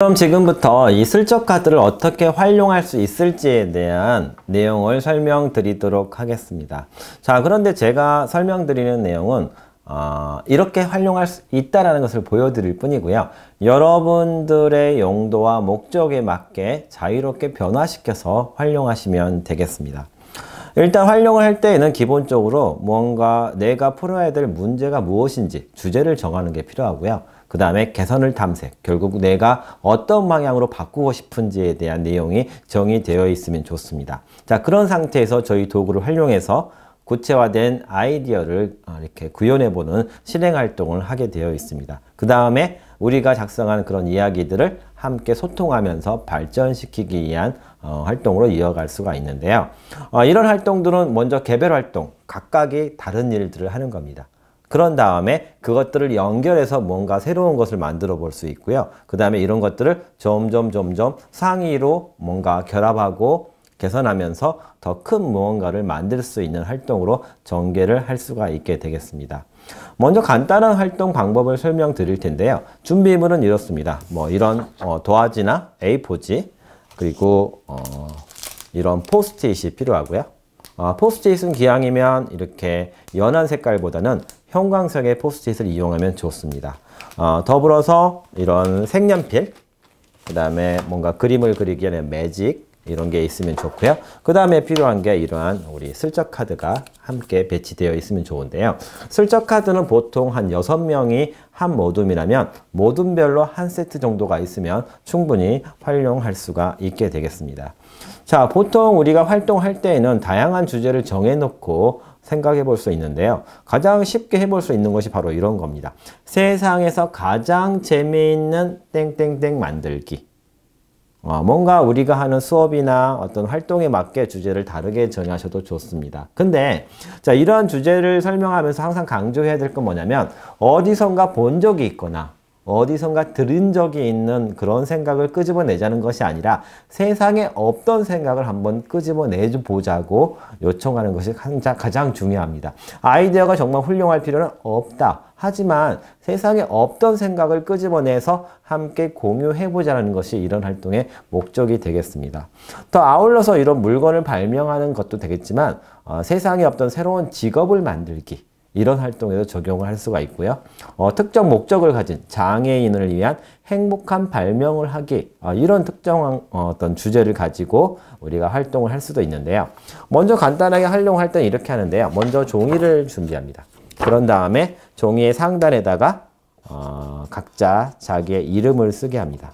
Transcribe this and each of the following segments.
그럼 지금부터 이 슬쩍 카드를 어떻게 활용할 수 있을지에 대한 내용을 설명드리도록 하겠습니다. 자, 그런데 제가 설명드리는 내용은 이렇게 활용할 수 있다는 것을 보여드릴 뿐이고요. 여러분들의 용도와 목적에 맞게 자유롭게 변화시켜서 활용하시면 되겠습니다. 일단 활용을 할 때에는 기본적으로 뭔가 내가 풀어야 될 문제가 무엇인지 주제를 정하는 게 필요하고요. 그 다음에 개선을 탐색, 결국 내가 어떤 방향으로 바꾸고 싶은지에 대한 내용이 정의되어 있으면 좋습니다. 자, 그런 상태에서 저희 도구를 활용해서 구체화된 아이디어를 이렇게 구현해보는 실행활동을 하게 되어 있습니다. 그 다음에 우리가 작성한 그런 이야기들을 함께 소통하면서 발전시키기 위한 활동으로 이어갈 수가 있는데요. 이런 활동들은 먼저 개별활동, 각각이 다른 일들을 하는 겁니다. 그런 다음에 그것들을 연결해서 뭔가 새로운 것을 만들어 볼 수 있고요. 그 다음에 이런 것들을 점점 상위로 뭔가 결합하고 개선하면서 더 큰 무언가를 만들 수 있는 활동으로 전개를 할 수가 있게 되겠습니다. 먼저 간단한 활동 방법을 설명드릴 텐데요. 준비물은 이렇습니다. 뭐 이런 도화지나 A4지, 그리고 이런 포스트잇이 필요하고요. 포스트잇은 기왕이면 이렇게 연한 색깔보다는 형광색의 포스트잇을 이용하면 좋습니다. 더불어서 이런 색연필, 그 다음에 뭔가 그림을 그리기 위한 매직, 이런 게 있으면 좋고요. 그 다음에 필요한 게 이러한 우리 슬쩍 카드가 함께 배치되어 있으면 좋은데요. 슬쩍 카드는 보통 한 6명이 한 모둠이라면 모둠별로 한 세트 정도가 있으면 충분히 활용할 수가 있게 되겠습니다. 자, 보통 우리가 활동할 때에는 다양한 주제를 정해놓고 생각해 볼 수 있는데요. 가장 쉽게 해볼 수 있는 것이 바로 이런 겁니다. 세상에서 가장 재미있는 땡땡땡 만들기. 뭔가 우리가 하는 수업이나 어떤 활동에 맞게 주제를 다르게 정하셔도 좋습니다. 근데 자, 이러한 주제를 설명하면서 항상 강조해야 될 건 뭐냐면 어디선가 본 적이 있거나 어디선가 들은 적이 있는 그런 생각을 끄집어내자는 것이 아니라 세상에 없던 생각을 한번 끄집어내보자고 요청하는 것이 가장 중요합니다. 아이디어가 정말 훌륭할 필요는 없다. 하지만 세상에 없던 생각을 끄집어내서 함께 공유해보자는 것이 이런 활동의 목적이 되겠습니다. 더 아울러서 이런 물건을 발명하는 것도 되겠지만 세상에 없던 새로운 직업을 만들기, 이런 활동에도 적용을 할 수가 있고요. 특정 목적을 가진 장애인을 위한 행복한 발명을 하기, 이런 특정한 어떤 주제를 가지고 우리가 활동을 할 수도 있는데요. 먼저 간단하게 활용할 때는 이렇게 하는데요. 먼저 종이를 준비합니다. 그런 다음에 종이의 상단에다가 각자 자기의 이름을 쓰게 합니다.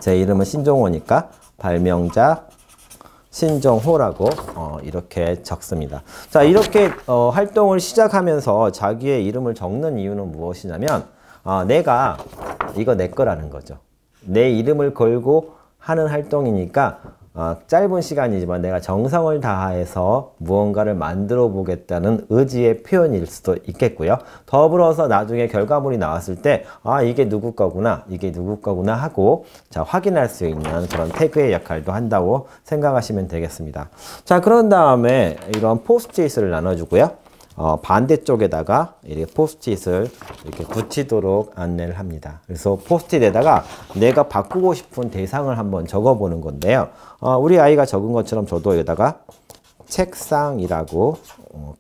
제 이름은 신종호니까 발명자 신종호라고 이렇게 적습니다. 자, 이렇게 활동을 시작하면서 자기의 이름을 적는 이유는 무엇이냐면 내가 이거 내 거라는 거죠. 내 이름을 걸고 하는 활동이니까 짧은 시간이지만 내가 정성을 다해서 무언가를 만들어 보겠다는 의지의 표현일 수도 있겠고요. 더불어서 나중에 결과물이 나왔을 때 이게 누구 거구나, 이게 누구 거구나 하고 자, 확인할 수 있는 그런 태그의 역할도 한다고 생각하시면 되겠습니다. 자, 그런 다음에 이런 포스트잇을 나눠주고요. 반대쪽에다가 이렇게 포스트잇을 이렇게 붙이도록 안내를 합니다. 그래서 포스트잇에다가 내가 바꾸고 싶은 대상을 한번 적어보는 건데요. 우리 아이가 적은 것처럼 저도 여기다가 책상이라고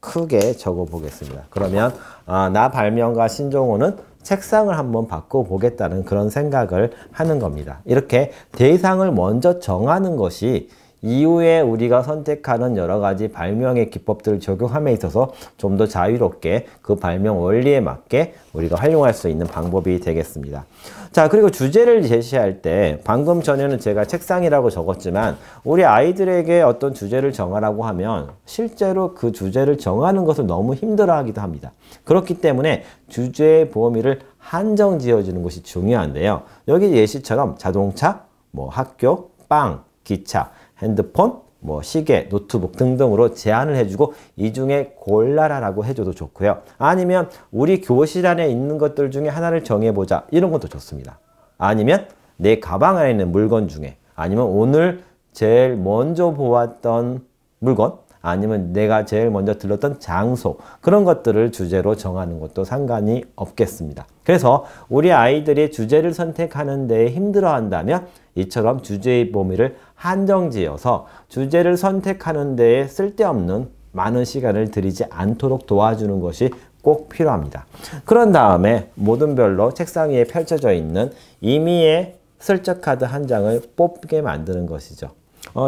크게 적어 보겠습니다. 그러면 나 발명가 신종호는 책상을 한번 바꿔보겠다는 그런 생각을 하는 겁니다. 이렇게 대상을 먼저 정하는 것이 이후에 우리가 선택하는 여러 가지 발명의 기법들을 적용함에 있어서 좀 더 자유롭게 그 발명 원리에 맞게 우리가 활용할 수 있는 방법이 되겠습니다. 자, 그리고 주제를 제시할 때 방금 전에는 제가 책상이라고 적었지만 우리 아이들에게 어떤 주제를 정하라고 하면 실제로 그 주제를 정하는 것을 너무 힘들어하기도 합니다. 그렇기 때문에 주제의 범위를 한정 지어주는 것이 중요한데요. 여기 예시처럼 자동차, 뭐 학교, 빵, 기차, 핸드폰, 뭐 시계, 노트북 등등으로 제한을 해주고 이 중에 골라라라고 해줘도 좋고요. 아니면 우리 교실 안에 있는 것들 중에 하나를 정해보자, 이런 것도 좋습니다. 아니면 내 가방 안에 있는 물건 중에, 아니면 오늘 제일 먼저 보았던 물건, 아니면 내가 제일 먼저 들렀던 장소, 그런 것들을 주제로 정하는 것도 상관이 없겠습니다. 그래서 우리 아이들이 주제를 선택하는 데 힘들어한다면 이처럼 주제의 범위를 한정지어서 주제를 선택하는 데에 쓸데없는 많은 시간을 들이지 않도록 도와주는 것이 꼭 필요합니다. 그런 다음에 모든 별로 책상 위에 펼쳐져 있는 임의의 슬쩍 카드 한 장을 뽑게 만드는 것이죠.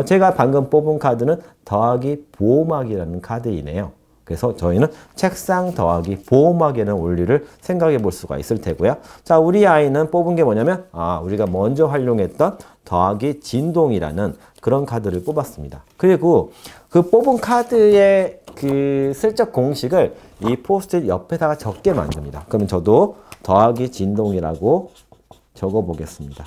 제가 방금 뽑은 카드는 더하기 보호막이라는 카드이네요. 그래서 저희는 책상 더하기 보호막이라는 원리를 생각해 볼 수가 있을 테고요. 자, 우리 아이는 뽑은 게 뭐냐면 우리가 먼저 활용했던 더하기 진동이라는 그런 카드를 뽑았습니다. 그리고 그 뽑은 카드의 그 슬쩍 공식을 이 포스트잇 옆에다가 적게 만듭니다. 그러면 저도 더하기 진동이라고 적어 보겠습니다.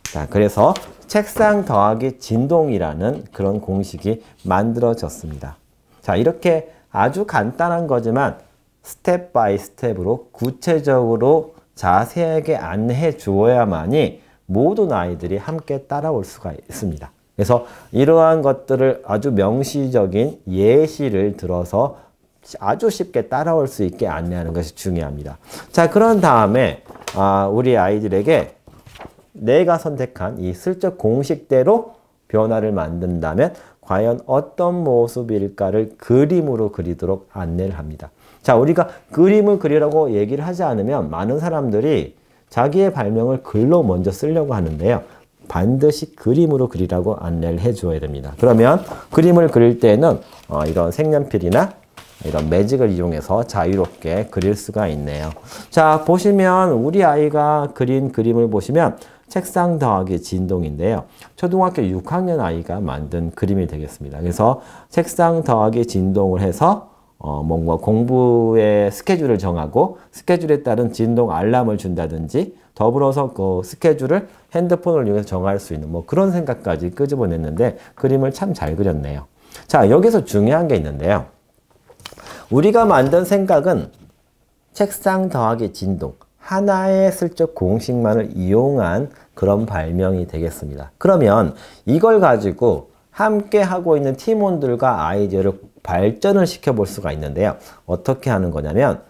자, 그래서 책상 더하기 진동이라는 그런 공식이 만들어졌습니다. 자, 이렇게 아주 간단한 거지만 스텝 바이 스텝으로 구체적으로 자세하게 안내해 주어야만이 모든 아이들이 함께 따라올 수가 있습니다. 그래서 이러한 것들을 아주 명시적인 예시를 들어서 아주 쉽게 따라올 수 있게 안내하는 것이 중요합니다. 자, 그런 다음에 우리 아이들에게 내가 선택한 이 슬쩍 공식대로 변화를 만든다면 과연 어떤 모습일까를 그림으로 그리도록 안내를 합니다. 자, 우리가 그림을 그리라고 얘기를 하지 않으면 많은 사람들이 자기의 발명을 글로 먼저 쓰려고 하는데요. 반드시 그림으로 그리라고 안내를 해줘야 됩니다. 그러면 그림을 그릴 때는 이런 색연필이나 이런 매직을 이용해서 자유롭게 그릴 수가 있네요. 자, 보시면 우리 아이가 그린 그림을 보시면 책상 더하기 진동인데요. 초등학교 6학년 아이가 만든 그림이 되겠습니다. 그래서 책상 더하기 진동을 해서 뭔가 공부의 스케줄을 정하고 스케줄에 따른 진동 알람을 준다든지 더불어서 그 스케줄을 핸드폰을 이용해서 정할 수 있는 뭐 그런 생각까지 끄집어냈는데 그림을 참 잘 그렸네요. 자, 여기서 중요한 게 있는데요. 우리가 만든 생각은 책상 더하기 진동 하나의 슬쩍 공식만을 이용한 그런 발명이 되겠습니다. 그러면 이걸 가지고 함께 하고 있는 팀원들과 아이디어를 발전을 시켜볼 수가 있는데요. 어떻게 하는 거냐면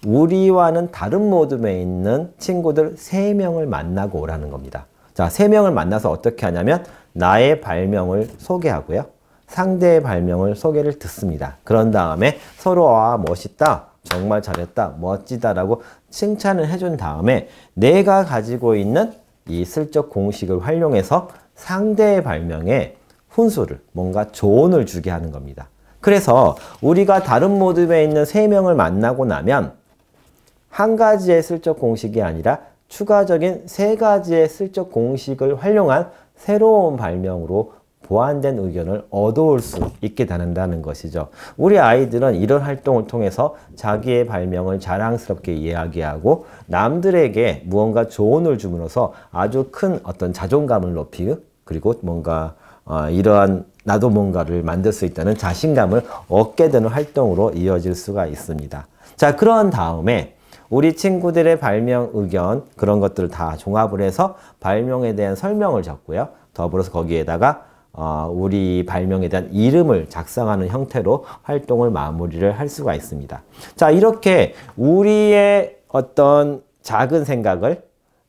우리와는 다른 모둠에 있는 친구들 3명을 만나고 오라는 겁니다. 자, 3명을 만나서 어떻게 하냐면 나의 발명을 소개하고요. 상대의 발명을 소개를 듣습니다. 그런 다음에 서로 멋있다, 정말 잘했다, 멋지다라고 칭찬을 해준 다음에 내가 가지고 있는 이 슬쩍 공식을 활용해서 상대의 발명에 훈수를, 뭔가 조언을 주게 하는 겁니다. 그래서 우리가 다른 모둠에 있는 3명을 만나고 나면 한 가지의 슬쩍 공식이 아니라 추가적인 3가지의 슬쩍 공식을 활용한 새로운 발명으로 보완된 의견을 얻어올 수 있게 되는다는 것이죠. 우리 아이들은 이런 활동을 통해서 자기의 발명을 자랑스럽게 이야기하고 남들에게 무언가 조언을 줌으로써 아주 큰 어떤 자존감을 높이고 그리고 뭔가 이러한 나도 뭔가를 만들 수 있다는 자신감을 얻게 되는 활동으로 이어질 수가 있습니다. 자, 그런 다음에 우리 친구들의 발명 의견 그런 것들을 다 종합을 해서 발명에 대한 설명을 적고요. 더불어서 거기에다가 우리 발명에 대한 이름을 작성하는 형태로 활동을 마무리를 할 수가 있습니다. 자, 이렇게 우리의 어떤 작은 생각을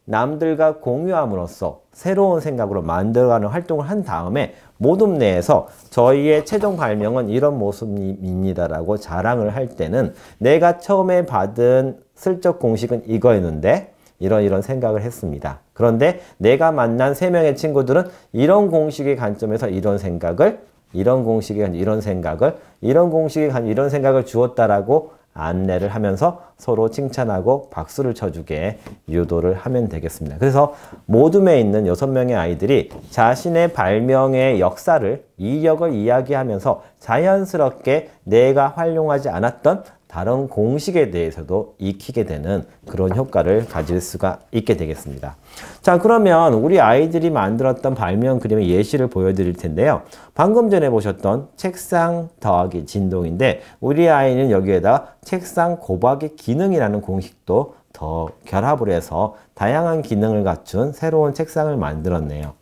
남들과 공유함으로써 새로운 생각으로 만들어가는 활동을 한 다음에 모둠 내에서 저희의 최종 발명은 이런 모습입니다라고 자랑을 할 때는 내가 처음에 받은 슬쩍 공식은 이거였는데 이런 생각을 했습니다. 그런데 내가 만난 3명의 친구들은 이런 공식의 관점에서 이런 생각을, 이런 공식의 관점 이런 생각을, 이런 공식의 관점 이런 생각을 주었다라고 안내를 하면서 서로 칭찬하고 박수를 쳐주게 유도를 하면 되겠습니다. 그래서 모둠에 있는 6명의 아이들이 자신의 발명의 역사를, 이력을 이야기하면서 자연스럽게 내가 활용하지 않았던 다른 공식에 대해서도 익히게 되는 그런 효과를 가질 수가 있게 되겠습니다. 자, 그러면 우리 아이들이 만들었던 발명 그림의 예시를 보여드릴 텐데요. 방금 전에 보셨던 책상 더하기 진동인데 우리 아이는 여기에다 책상 곱하기 기능이라는 공식도 더 결합을 해서 다양한 기능을 갖춘 새로운 책상을 만들었네요.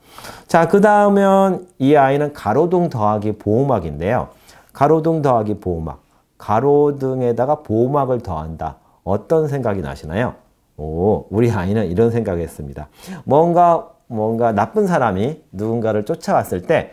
자, 그 다음은 이 아이는 가로등 더하기 보호막인데요. 가로등 더하기 보호막. 가로등에다가 보호막을 더한다. 어떤 생각이 나시나요? 우리 아이는 이런 생각을 했습니다. 뭔가 나쁜 사람이 누군가를 쫓아왔을 때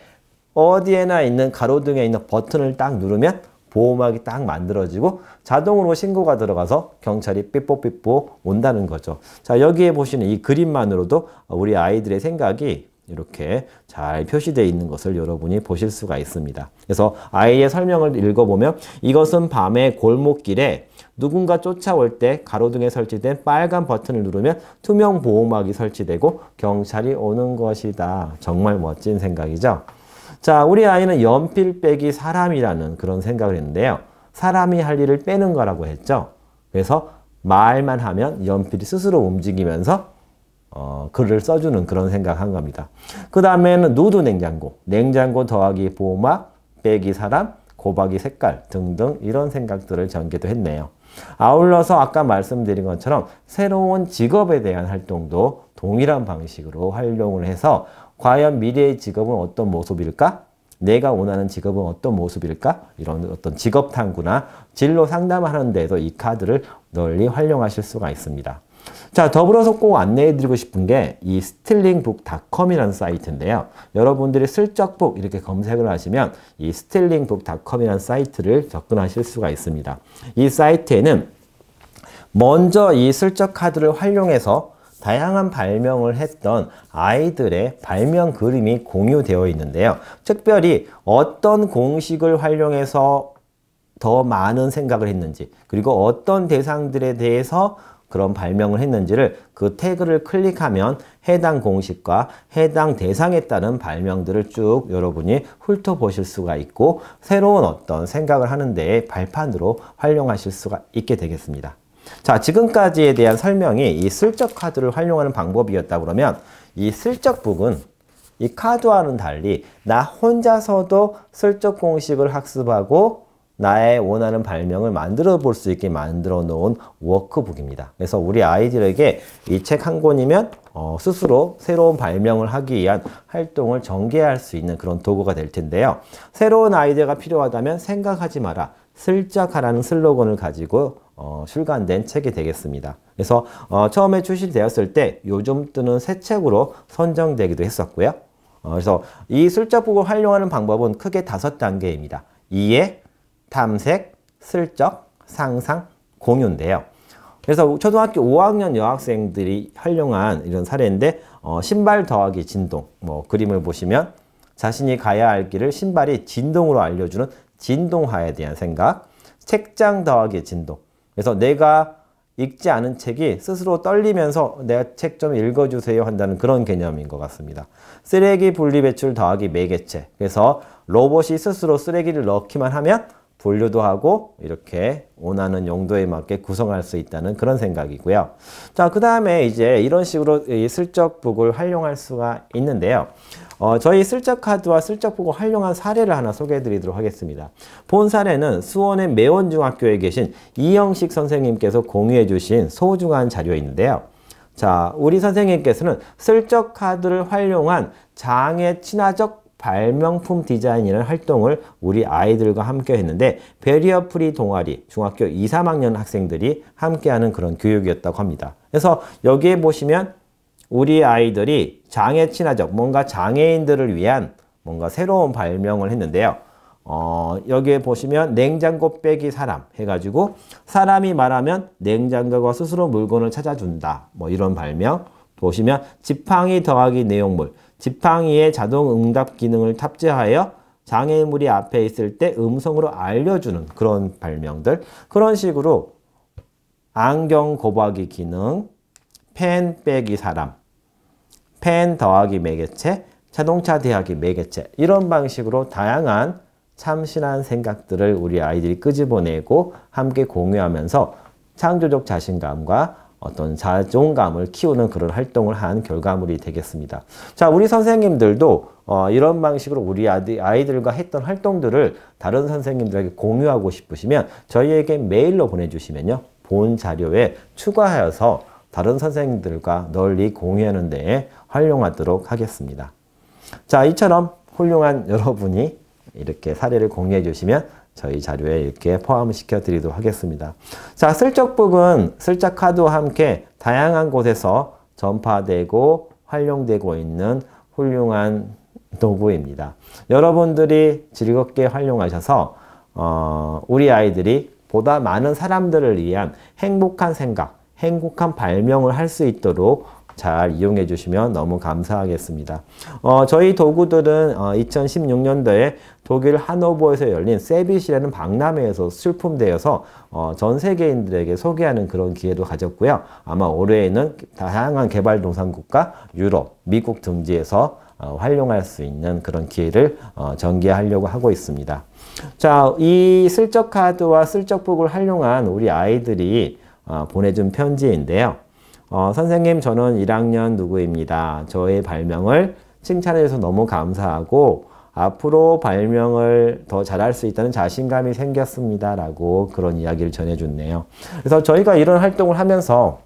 어디에나 있는 가로등에 있는 버튼을 딱 누르면 보호막이 딱 만들어지고 자동으로 신고가 들어가서 경찰이 삐뽀삐뽀 온다는 거죠. 자, 여기에 보시는 이 그림만으로도 우리 아이들의 생각이 이렇게 잘 표시되어 있는 것을 여러분이 보실 수가 있습니다. 그래서 아이의 설명을 읽어보면 이것은 밤의 골목길에 누군가 쫓아올 때 가로등에 설치된 빨간 버튼을 누르면 투명 보호막이 설치되고 경찰이 오는 것이다. 정말 멋진 생각이죠. 자, 우리 아이는 연필 빼기 사람이라는 그런 생각을 했는데요. 사람이 할 일을 빼는 거라고 했죠. 그래서 말만 하면 연필이 스스로 움직이면서 글을 써주는 그런 생각한 겁니다. 그 다음에는 누드 냉장고, 냉장고 더하기 보호막, 빼기 사람, 곱하기 색깔 등등 이런 생각들을 전개도 했네요. 아울러서 아까 말씀드린 것처럼 새로운 직업에 대한 활동도 동일한 방식으로 활용을 해서 과연 미래의 직업은 어떤 모습일까? 내가 원하는 직업은 어떤 모습일까? 이런 어떤 직업 탐구나 진로 상담하는 데도 이 카드를 널리 활용하실 수가 있습니다. 자, 더불어서 꼭 안내해드리고 싶은 게 이 스틸링북닷컴이라는 사이트인데요. 여러분들이 슬쩍북 이렇게 검색을 하시면 이 스틸링북닷컴이라는 사이트를 접근하실 수가 있습니다. 이 사이트에는 먼저 이 슬쩍 카드를 활용해서 다양한 발명을 했던 아이들의 발명 그림이 공유되어 있는데요. 특별히 어떤 공식을 활용해서 더 많은 생각을 했는지, 그리고 어떤 대상들에 대해서 그런 발명을 했는지를 그 태그를 클릭하면 해당 공식과 해당 대상에 따른 발명들을 쭉 여러분이 훑어보실 수가 있고 새로운 어떤 생각을 하는 데에 발판으로 활용하실 수가 있게 되겠습니다. 자, 지금까지에 대한 설명이 이 슬쩍 카드를 활용하는 방법이었다 그러면 이 슬쩍북은 이 카드와는 달리 나 혼자서도 슬쩍 공식을 학습하고 나의 원하는 발명을 만들어 볼 수 있게 만들어 놓은 워크북입니다. 그래서 우리 아이들에게 이 책 한 권이면 스스로 새로운 발명을 하기 위한 활동을 전개할 수 있는 그런 도구가 될 텐데요. 새로운 아이디어가 필요하다면 생각하지 마라. 슬쩍 하라는 슬로건을 가지고 출간된 책이 되겠습니다. 그래서 처음에 출시되었을 때 요즘 뜨는 새 책으로 선정되기도 했었고요. 그래서 이 슬쩍북을 활용하는 방법은 크게 5단계입니다. 이해, 탐색, 슬쩍, 상상, 공유인데요. 그래서 초등학교 5학년 여학생들이 활용한 이런 사례인데 신발 더하기 진동, 그림을 보시면 자신이 가야 할 길을 신발이 진동으로 알려주는 진동화에 대한 생각, 책장 더하기 진동. 그래서 내가 읽지 않은 책이 스스로 떨리면서 내 책 좀 읽어주세요 한다는 그런 개념인 것 같습니다. 쓰레기 분리배출 더하기 매개체. 그래서 로봇이 스스로 쓰레기를 넣기만 하면 분류도 하고 이렇게 원하는 용도에 맞게 구성할 수 있다는 그런 생각이고요. 자, 그 다음에 이제 이런 식으로 이 슬쩍북을 활용할 수가 있는데요. 저희 슬쩍 카드와 슬쩍북을 활용한 사례를 하나 소개해 드리도록 하겠습니다. 본 사례는 수원의 매원중학교에 계신 이영식 선생님께서 공유해 주신 소중한 자료인데요. 자, 우리 선생님께서는 슬쩍 카드를 활용한 장애 친화적 발명품 디자인이라는 활동을 우리 아이들과 함께 했는데 베리어 프리 동아리 중학교 2, 3학년 학생들이 함께하는 그런 교육이었다고 합니다. 그래서 여기에 보시면 우리 아이들이 장애 친화적 뭔가 장애인들을 위한 뭔가 새로운 발명을 했는데요. 여기에 보시면 냉장고 빼기 사람 해가지고 사람이 말하면 냉장고가 스스로 물건을 찾아준다. 이런 발명. 보시면 지팡이 더하기 내용물. 지팡이에 자동 응답 기능을 탑재하여 장애물이 앞에 있을 때 음성으로 알려주는 그런 발명들. 그런 식으로 안경 곱하기 기능, 펜 빼기 사람, 펜 더하기 매개체, 자동차 대하기 매개체 이런 방식으로 다양한 참신한 생각들을 우리 아이들이 끄집어내고 함께 공유하면서 창조적 자신감과 어떤 자존감을 키우는 그런 활동을 한 결과물이 되겠습니다. 자, 우리 선생님들도 이런 방식으로 우리 아이들과 했던 활동들을 다른 선생님들에게 공유하고 싶으시면 저희에게 메일로 보내주시면요. 본 자료에 추가하여서 다른 선생님들과 널리 공유하는 데에 활용하도록 하겠습니다. 자, 이처럼 훌륭한 여러분이 이렇게 사례를 공유해 주시면 저희 자료에 이렇게 포함시켜 드리도록 하겠습니다. 자, 슬쩍북은 슬쩍 카드와 함께 다양한 곳에서 전파되고 활용되고 있는 훌륭한 도구입니다. 여러분들이 즐겁게 활용하셔서 우리 아이들이 보다 많은 사람들을 위한 행복한 생각, 행복한 발명을 할 수 있도록 잘 이용해 주시면 너무 감사하겠습니다. 저희 도구들은 2016년도에 독일 하노버에서 열린 세빗이라는 박람회에서 출품되어서 전 세계인들에게 소개하는 그런 기회도 가졌고요. 아마 올해에는 다양한 개발도상국과 유럽, 미국 등지에서 활용할 수 있는 그런 기회를 전개하려고 하고 있습니다. 자, 이 슬쩍 카드와 슬쩍북을 활용한 우리 아이들이 보내준 편지인데요. 선생님, 저는 1학년 누구입니다. 저의 발명을 칭찬해줘서 너무 감사하고 앞으로 발명을 더 잘할 수 있다는 자신감이 생겼습니다. 라고 그런 이야기를 전해줬네요. 그래서 저희가 이런 활동을 하면서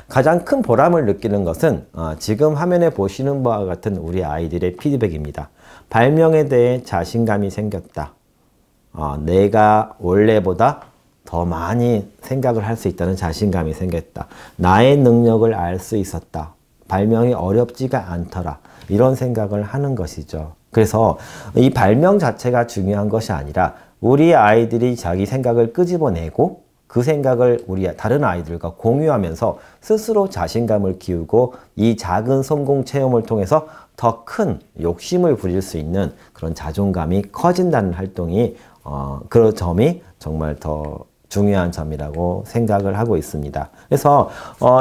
가장 큰 보람을 느끼는 것은 지금 화면에 보시는 바와 같은 우리 아이들의 피드백입니다. 발명에 대해 자신감이 생겼다. 내가 원래보다 더 많이 생각을 할 수 있다는 자신감이 생겼다. 나의 능력을 알 수 있었다. 발명이 어렵지가 않더라. 이런 생각을 하는 것이죠. 그래서 이 발명 자체가 중요한 것이 아니라 우리 아이들이 자기 생각을 끄집어내고 그 생각을 우리 다른 아이들과 공유하면서 스스로 자신감을 키우고 이 작은 성공 체험을 통해서 더 큰 욕심을 부릴 수 있는 그런 자존감이 커진다는 활동이 그런 점이 정말 더 중요한 점이라고 생각을 하고 있습니다. 그래서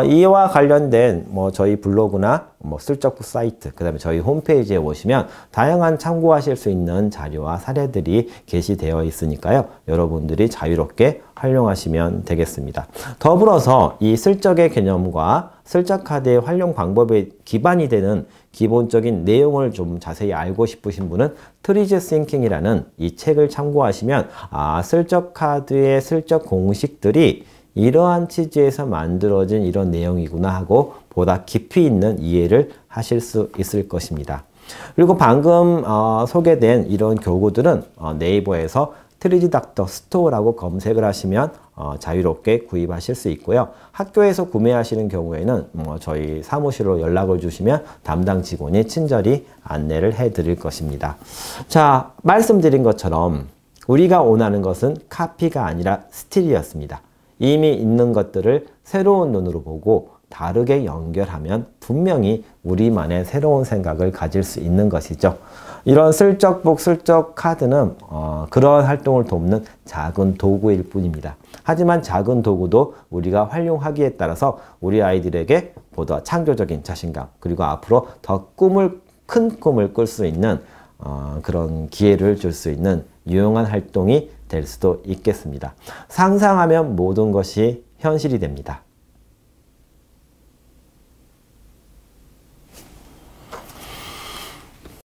이와 관련된 저희 블로그나 슬쩍북 사이트, 그 다음에 저희 홈페이지에 오시면 다양한 참고하실 수 있는 자료와 사례들이 게시되어 있으니까요. 여러분들이 자유롭게 활용하시면 되겠습니다. 더불어서 이 슬쩍의 개념과 슬쩍 카드의 활용 방법에 기반이 되는 기본적인 내용을 좀 자세히 알고 싶으신 분은 트리즈 싱킹이라는 이 책을 참고하시면 슬쩍 카드의 슬쩍 공식들이 이러한 취지에서 만들어진 이런 내용이구나 하고 보다 깊이 있는 이해를 하실 수 있을 것입니다. 그리고 방금 소개된 이런 교구들은 네이버에서 트리지 닥터 스토어라고 검색을 하시면 자유롭게 구입하실 수 있고요. 학교에서 구매하시는 경우에는 저희 사무실로 연락을 주시면 담당 직원이 친절히 안내를 해 드릴 것입니다. 자, 말씀드린 것처럼 우리가 원하는 것은 카피가 아니라 스틸이었습니다. 이미 있는 것들을 새로운 눈으로 보고 다르게 연결하면 분명히 우리만의 새로운 생각을 가질 수 있는 것이죠. 이런 슬쩍북, 슬쩍 카드는 그러한 활동을 돕는 작은 도구일 뿐입니다. 하지만 작은 도구도 우리가 활용하기에 따라서 우리 아이들에게 보다 창조적인 자신감, 그리고 앞으로 더 큰 꿈을 꿀 수 있는 그런 기회를 줄 수 있는 유용한 활동이 될 수도 있겠습니다. 상상하면 모든 것이 현실이 됩니다.